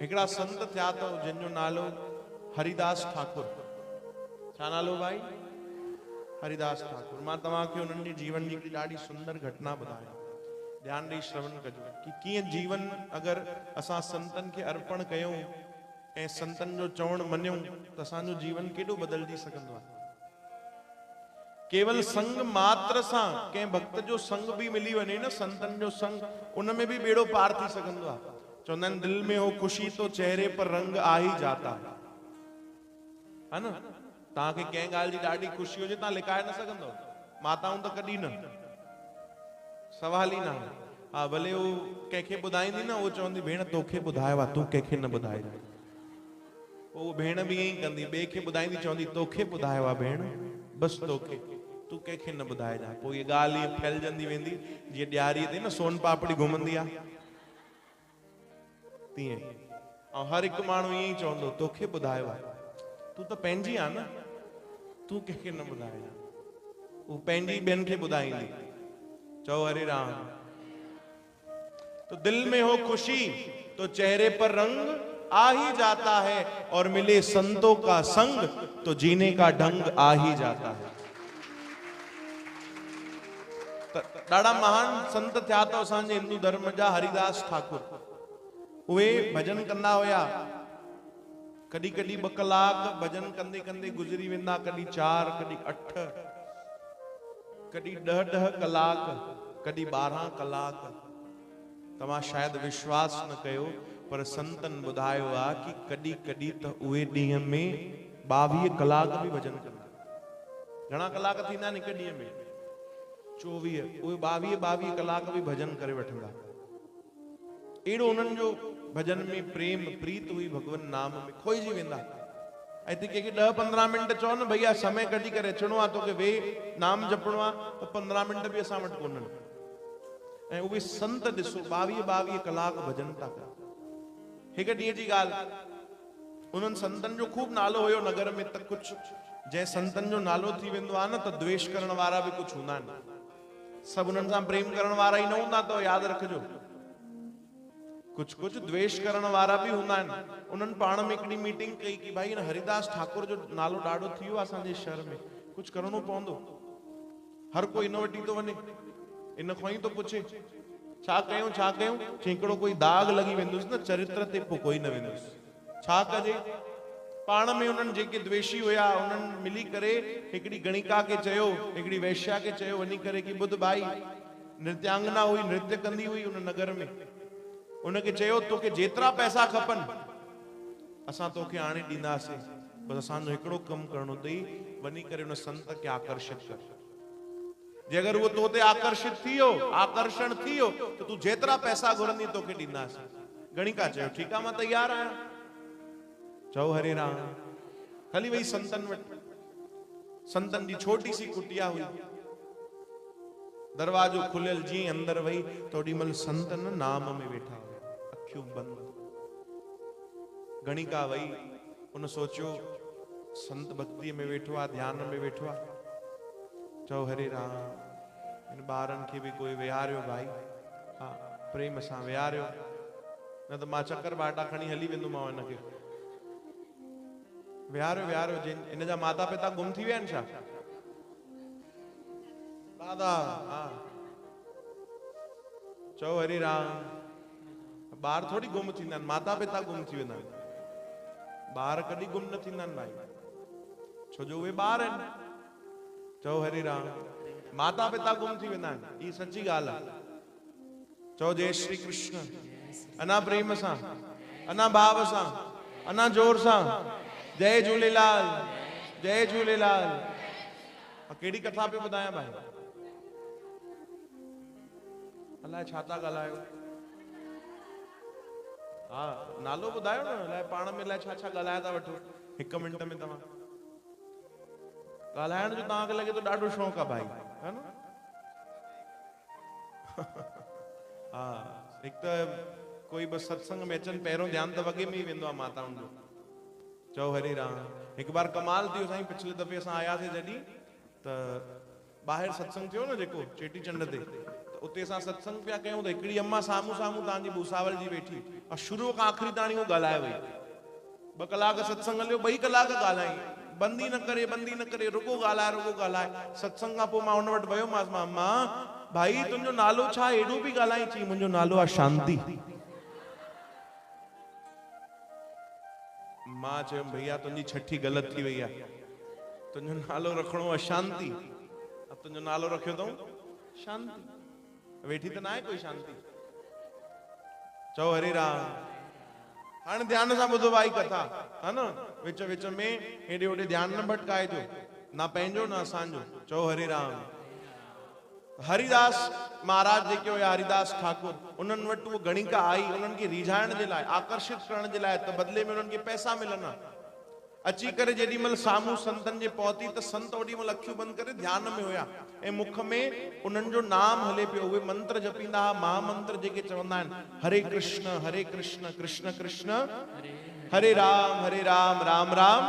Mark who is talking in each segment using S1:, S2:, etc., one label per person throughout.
S1: हिकड़ा संत थिया तो जिन जो नालो हरिदास ठाकुर। छा नालो भाई? हरिदास ठाकुर। मां तव्हांखे उन्हनि जी जीवन जी हिकिड़ी ॾाढी सुंदर घटना ॿुधायां, ध्यान ॾेई श्रवण कजो कि कीअं जीवन अगर असां संतन खे अर्पण कयूं ऐं संतन जो चवण मञूं त असांजो जीवन केॾो बदलजी सघंदो आहे। केवल संग मात्र सां कंहिं भक्त जो संग भी मिली वञे न, संतन जो संग, उनमें भी बेड़ो पार थी सघंदो आहे। चवंदा आहिनि दिल में हो खुशी तो चेहरे पर रंग आ ही जाता है न। तव्हांखे कंहिं ॻाल्हि जी ॾाढी ख़ुशी हुजे, तव्हां लिकाए न सघंदव, माताऊं त कॾहिं न, सवाल ई न आहे। हा भले वो कंहिंखे ॿुधाईंदी न, वो चवंदी भेण तोखे ॿुधायो आहे, तूं कंहिंखे न ॿुधाइजांइ। वो भेण भी ईअं ई कंदी, ॿिए खे ॿुधाईंदी, चवंदी तोखे ॿुधायो आहे भेण, बसि तोखे, तूं कंहिंखे न ॿुधाइजांइ। पोइ ये ॻाल्हि ईअं फैलजंदी वेंदी, जीअं ॾियारीअ ते न सोन पापड़ी घुमंदी आहे, तीअं। ऐं हर हिकु माण्हू ईअं ई चवंदो तोखे ॿुधायो आहे, तूं त पंहिंजी आहे न, तूं कंहिंखे न ॿुधाइजांइ। वो पंहिंजी ॿियनि खे ॿुधाईंदी। चओ हरे राम। तो दिल में हो खुशी तो चेहरे पर रंग आ ही जाता है, और मिले संतों का संग तो जीने का ढंग आ ही जाता है। ॾाढा महान संत थिया तो असांजे हिंदू धर्म जा हरिदास ठाकुर। उहे भजन कंदा हुया, कॾहिं कॾहिं 2 कलाक भजन कंदे कंदे गुज़री वेंदा, कॾहिं 4, कॾहिं 8, कॾहिं 10 कलाक, कॾहिं 12 कलाक। तव्हां शायद विश्वास न कयो, पर संतन ॿुधायो आहे कि कॾहिं कॾहिं त उहे ॾींहं में 22 कलाक भी भजन कंदा। घणा कलाक थींदा आहिनि हिकु ॾींहं में? 24। उहे 22 कलाक भी भजन करे वठंदा। एड़ो उन्हनि जो भजन में प्रेम प्रीत हुई, भगवन नाम में खोइजी वेंदा। ऐं कंहिंखे 10-15 मिंट चओ न भैया समय कढी करे अचणो आहे, तोखे वेह नाम जपणो आहे, त 15 मिंट भी असां वटि कोन्हनि। ऐं उहे संत ॾिसो 22 कलाक भजन था कनि। हिकु ॾींहं जी ॻाल्हि, उन्हनि संतन जो खूब नालो हुयो नगर में, त कुछ जंहिं संतन जो नालो थी वेंदो आहे न, त द्वेष करण वारा भी कुछ हूंदा आहिनि। सभु उन्हनि सां प्रेम करण वारा ई न हूंदा, तो यादि रखिजो, कुछ कुछ द्वेष करण वारा भी हूंदा आहिनि। उन्हनि पाण में हिकिड़ी मीटिंग कई कि भाई इन हरिदास ठाकुर जो नालो ॾाढो थी वियो आहे असांजे शहर में, कुछ करणो पवंदो। हर कोई इन वटि थो वञे, इन खां ई तो पुछे छा कयूं छा कयूं। हिकिड़ो कोई दाग लगी वेंदुसि न चरित्र ते, पोइ कोई न वेंदुसि। छा कजे? पाण में उन्हनि जेके द्वेषी हुया, उन्हनि मिली करे हिकिड़ी गणिका खे चयो, हिकिड़ी वैश्या खे चयो वञी करे कि ॿुध भाई, नृत्यांगना हुई, नृत्य कंदी हुई उन नगर में, उनखे चयो तोखे जेतिरा पैसा खपनि असां तोखे आणे ॾींदासीं, बसि असांजो हिकिड़ो कमु करणो अथई, वञी करे उन संत खे आकर्षित कर। जे अगरि उहो तो ते आकर्षित थी वियो, आकर्षण थी वियो, त तूं जेतिरा पैसा घुरंदी तोखे ॾींदासीं। गणिका चयो ठीकु आहे, मां तयारु आहियां। चओ हरे राम। हली वई संतन वटि। संतन जी छोटी सी कुटिया हुई, दरवाजो खुलियल, जीअं अंदर वई त ओॾी महिल संतन नाम में वेठा हुया, अखियूं बंदि। गणिका वई, उन सोचियो संत भक्ति में वेठो आहे, ध्यान में वेठो आहे। चओ हरे राम। इन ॿारनि खे भी कोई विहारियो भाई, हा प्रेम सां विहारियो, न त मां चक्कर बाटा खणी हली वेंदोमांव। हिनखे विहारियो विहारियो। जिन इन जा माता पिता गुम थी विया आहिनि छा? दादा हा। चओ हरे राम। ॿार थोड़ी गुम थींदा आहिनि, माता पिता गुम थी वेंदा आहिनि। ॿार कॾहिं गुम न थींदा आहिनि भाई, छो जो उहे ॿार आहिनि। चओ हरे राम। माता पिता गुम थी वेंदा आहिनि, ई सची ॻाल्हि आहे। चओ जय श्री कृष्ण। अना प्रेम सां, अना भाव सां, अना जोर सां। जय झूलेलाल, जय झूलेलाल। कहिड़ी कथा पे ॿुधायां भाई? अलाए छा था ॻाल्हायो? हा नालो ॿुधायो न, अलाए पाण में अलाए छा छा ॻाल्हाए था वठो हिकु मिंट में। तव्हां ॻाल्हाइण जो तव्हांखे लॻे तो ॾाढो शौक़ु आहे भाई, है न? हा हिकु त कोई बस सत्संग में अचनि, पहिरों ध्यान त वॻे में ई वेंदो आहे माताउनि जो। चओ हरे राम। हिकु बार कमाल थी वियो साईं, पिछले दफ़े असां आयासीं जॾहिं, त ॿाहिरि सत्संग थियो न जेको चेटीचंड ते, त उते असां सत्संग पिया कयूं त हिकिड़ी अम्मा साम्हूं साम्हूं तव्हांजी भूसावल जी वेठी ऐं शुरू खां आख़िरी ताणी उहो ॻाल्हाए वई। 2 कलाक सत्संग हलियो, 2 कलाक ॻाल्हाई, बंदि ई न करे रुगो ॻाल्हाए। सत्संग खां पोइ मां हुन वटि वियोमांसि, मां अम्मा भाई तुंहिंजो नालो छा आहे? एॾो बि ॻाल्हाई? चई मुंहिंजो नालो आहे शांति। मां चयुमि भैया तुंहिंजी छठी ग़लति थी वई आहे, तुंहिंजो नालो रखिणो आहे शांति, तुंहिंजो नालो रखियो अथऊं शांति, वेठी त न आहे कोई शांति। चओ हरे राम। हाणे ध्यान सां ॿुधो भाई कथा, है न, विच विच में हेॾे होॾे ध्यान न भटकाइजो, ना पंहिंजो न असांजो। चओ हरे राम। हरिदास महाराज जेके हुया, हरिदास ठाकुर, उन्हनि वटि उहो गणिका आई उन्हनि खे रिझाइण जे लाइ, आकर्षित करण जे लाइ, त बदले में उन्हनि खे पैसा मिलंदा। अची करे जेॾी महिल साम्हूं संतनि जे पहुती त संत ओॾी महिल अखियूं बंदि करे ध्यान में हुया ऐं मुख में उन्हनि जो नाम हले पियो। उहे मंत्र जपींदा हुआ, महामंत्र जेके चवंदा आहिनि, हरे कृष्ण कृष्ण कृष्ण हरे राम राम राम,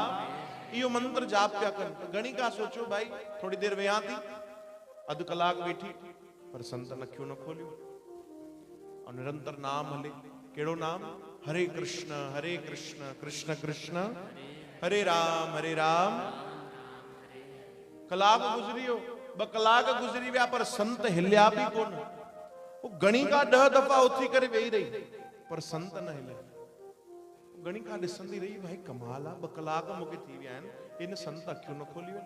S1: इहो मंत्र जाप पिया कनि। गणिका सोचियो भाई थोड़ी देर वेहा थी, 2 कलाक वेठी, पर संतन अखियूं न खोलियूं और निरंतर नाम हले। कहिड़ो नाम? हरे कृष्ण कृष्ण कृष्ण हरे राम। कलाक गुज़री वियो, 2 कलाक गुज़री विया, पर संत हिलिया बि कोन। वो गणिका 10 दफ़ा उथी करे वेही रही, पर संत न हिले। गणिका ॾिसंदी रही, भाई कमाल आहे, 2 कलाक मूंखे थी विया आहिनि, इन संत अखियूं न खोलियूं।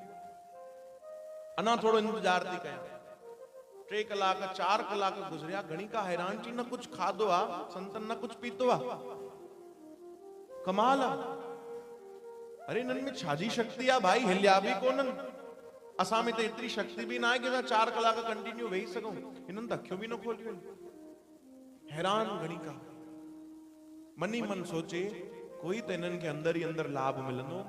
S1: अना थोड़ो इंतजार थी कयां। 3 कलाक 4 कलाक गुज़रिया, गणिका हैरान थी, न कुछ खाधो आहे संतन, न कुछ पीतो आहे, कमाल आहे। अरे इन्हनि में छाजी शक्ति आहे भाई, हिलिया बि कोन्हनि। असां में त एतिरी शक्ति बि न आहे कि असां 4 कलाक कंटिन्यू वेही सघूं, इन्हनि त अखियूं बि न खोलियूं। हैरान गणिका मनी मन सोचे, कोई त इन्हनि खे अंदर ही अंदर लाभ मिलंदो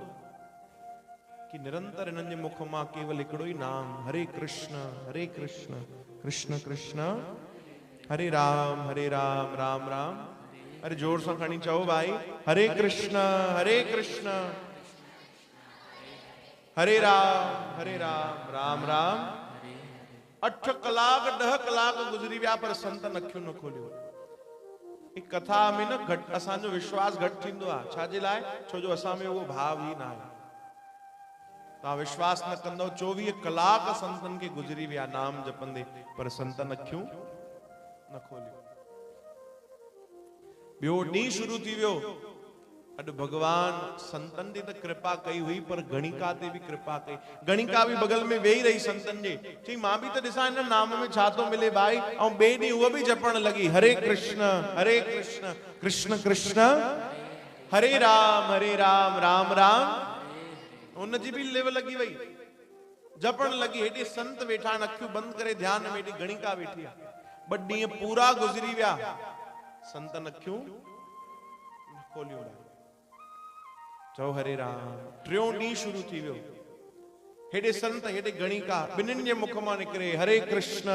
S1: कि निरंतर इन्हनि जे मुख मां केवल हिकिड़ो ही नाम, हरे कृष्ण कृष्ण कृष्ण हरे राम राम राम। अरे जोर सां खणी चओ भाई, हरे कृष्ण हरे राम राम राम। 8 कलाक 10 कलाक गुज़री विया, पर संतन अखियूं न खोलियो। एक कथा में न घट असांजो विश्वास घट थींदो आहे। छाजे लाइ? छो जो असां में उहो भाव ही न आहे। तव्हां विश्वास न कंदो, 24 कलाक संतन के गुज़री विया नाम जपंदे, पर संतन अखियूं न खोलियो। ॿियो ॾींहुं शुरू थी वियो। अॼु भगवान संतन ते त कृपा कई हुई, पर गणिका ते भी कृपा कई। गणिका भी बगल में वेही रही संतन जे, चई मां भी त ॾिसां हिन नाम में छा थो मिले भाई। ऐं ॿिए ॾींहुं उहा भी जपण लगी, हरे कृष्ण कृष्ण कृष्ण हरे राम राम राम। उन जी भी लिव लगी वई, जपण लगी। हेॾे संत वेठा आहिनि अखियूं बंदि करे ध्यान में, हेॾी गणिका वेठी आहे। 2 ॾींहं पूरा गुज़री विया, संतन अखियूं न खोलियूं। चओ हरे राम। 3 ॾींहुं शुरू थी वियो। हेॾे संत हेॾे गणिका, ॿिन्हिनि जे मुख मां निकिरे हरे कृष्ण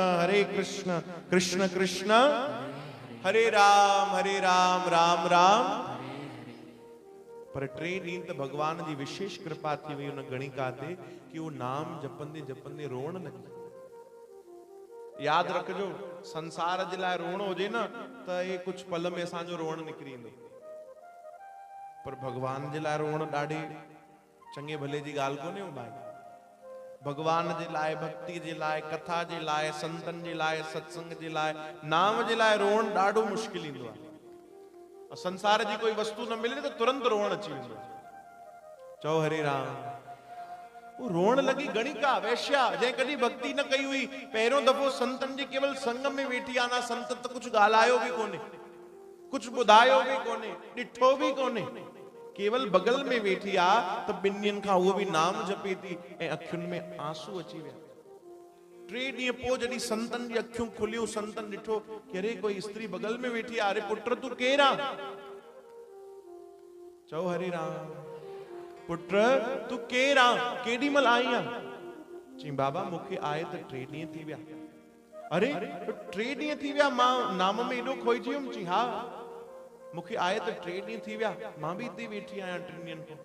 S1: कृष्ण कृष्ण हरे राम राम राम। पर 3 ॾींहं त भगवान जी विशेष कृपा थी वई उन गणिका ते कि वो नाम जपंदे जपंदे रोअण लगी। याद रखजो, संसार जे लाइ रोअणो हुजे न त ये कुछ पल में असांजो रोअण निकिरी ईंदो, पर भगवान जे लाइ रोअण ॾाढी चङे भले जी ॻाल्हि कोन्हे भाई। भगवान जे लाइ, भक्ति जे लाइ, कथा जे लाइ, संतन जे लाइ, सत्संग जे लाइ, नाम जे लाइ रोअण ॾाढो मुश्किल ईंदो आहे। संसार जी कोई वस्तु न मिले त तुरंत रोअण अची वेंदो। चओ हरे राम। वो रोअण लगी गणिका, वैश्या, जंहिं कॾहिं भक्ति न कई हुई, पहिरियों दफ़ो संतन जे केवल संग में वेठी आहे ना। संत त कुछ ॻाल्हायो बि कोन्हे, कुछ ॿुधायो बि कोन्हे, ॾिठो बि कोन्हे, केवल बगल में वेठी आ त 2 ॾींहंनि खां उहो बि नाम जपे थी ऐं अखियुनि में आंसू अची विया। 3 ॾींहं पोइ जॾहिं संतन जी अखियूं खुलियूं, संतन ॾिठो कि अरे कोई स्त्री बगल में वेठी आहे। अरे पुत्र तूं केरु आहे? चओ हरे राम। पुत्र तूं केरु आहे? केॾी महिल आई आहे? चई बाबा मूंखे आए त 3 ॾींहं थी विया। अरे 3 ॾींहं थी विया, मां नाम में एॾो खोइजी वियुमि। चई हा मूंखे आए त 3 ॾींहं थी विया, मां भी हिते वेठी आहियां 3 ॾींहंनि खां।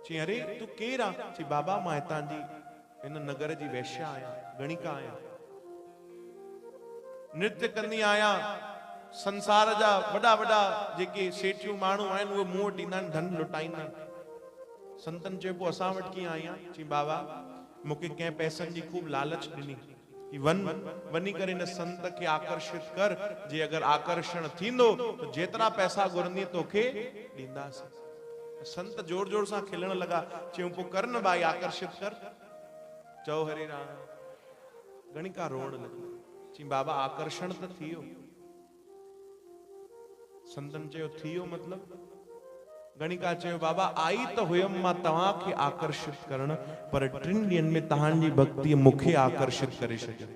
S1: चई अरे तूं केरु आहे? चई बाबा मां हितां जी हिन नगर जी वैश्या आहियां। गणिका आहियां, नृत्य कंदी आहियां, संसार जा वॾा वॾा जेके सेठियूं माण्हू आहिनि उहे मूं वटि ईंदा आहिनि, धन लुटाईंदा आहिनि। संतन चयो पोइ असां वटि कीअं आहियां? चई बाबा मूंखे कंहिं पैसनि जी खूब लालच ॾिनी, वञी करे हिन संत खे आकर्षित कर, जे अगर आकर्षण थींदो तो जेतिरा पैसा घुरंदी तोखे ॾींदासीं। संत जोर जोर सां खिलण लगा, चयूं पोइ कर न भाई, आकर्षित कर। चओ हरे राम। गणिका रोअण लगी, चई बाबा आकर्षण त थी वियो। संतन चयो थी वियो मतलब? गणिका चयो बाबा आई तो हुयम मां तव्हांखे आकर्षित करण, पर 3 ॾींहंनि में तव्हांजी भक्ति मूंखे आकर्षित करे छॾियो।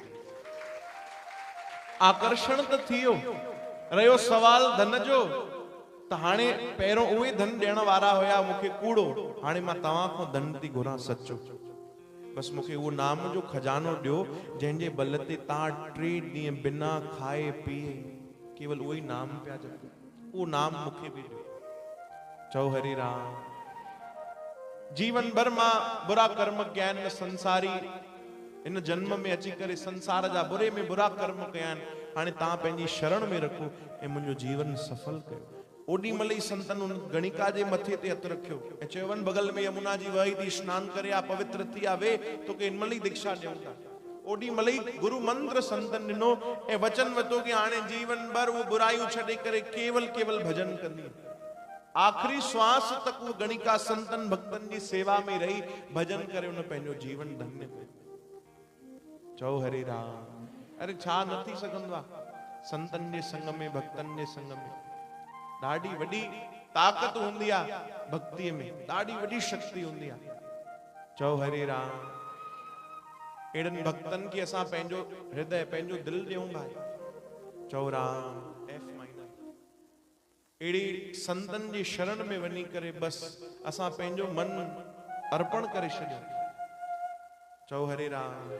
S1: आकर्षण त थी वियो, रहियो सवाल धन जो, त हाणे पहिरों उहे धन ॾियण वारा हुया मूंखे कूड़ो, हाणे मां तव्हां खां धन थी घुरां सचो। बस मूंखे उहो नाम जो खजानो ॾियो जंहिंजे बल ते तव्हां 3 ॾींहं बिना खाए पीए केवल उहो ई नाम पिया जपो, उहो नाम मूंखे बि ॾियो। चओ हरे राम। जीवन भर मां बुरा कर्म कया आहिनि, संसारी इन जन्म में अची करे संसार जा बुरे में बुरा कर्म कया आहिनि, हाणे तव्हां पंहिंजी शरण में रखो ऐं मुंहिंजो जीवन सफल कयो। ओॾी महिल ई संतन उन गणिका जे मथे ते हथ रखियो ऐं चयो वञ बगल में यमुना जी वही थी, स्नान करे आ, पवित्र थी आ, वे तोखे इन महिल ई दीक्षा ॾियूं था। ओॾी महिल ई गुरु मंत्र संतन ॾिनो ऐं वचन वरितो कि हाणे जीवन भर वो बुराइयूं छॾे करे केवल केवल भजन कंदी। आखिरी श्वास तक वो गणिका संतन भक्तन जी सेवा में रही भजन करे उन पंहिंजो जीवन धन्य कयो। चओ हरे राम। अरे छा न थी सघंदो आहे संतन जे संग में, भक्तन जे संग में। ॾाढी वॾी ताक़त हूंदी आहे भक्तिअ में, ॾाढी वॾी शक्ति हूंदी आहे। चओ हरे राम। अहिड़नि भक्तन खे असां पंहिंजो हृदय, पंहिंजो दिल ॾियूं भाई। चओ राम। अहिड़ी संतन जी शरण में वञी करे बस असां पंहिंजो मन अर्पण करे छॾियो। चओ हरे राम।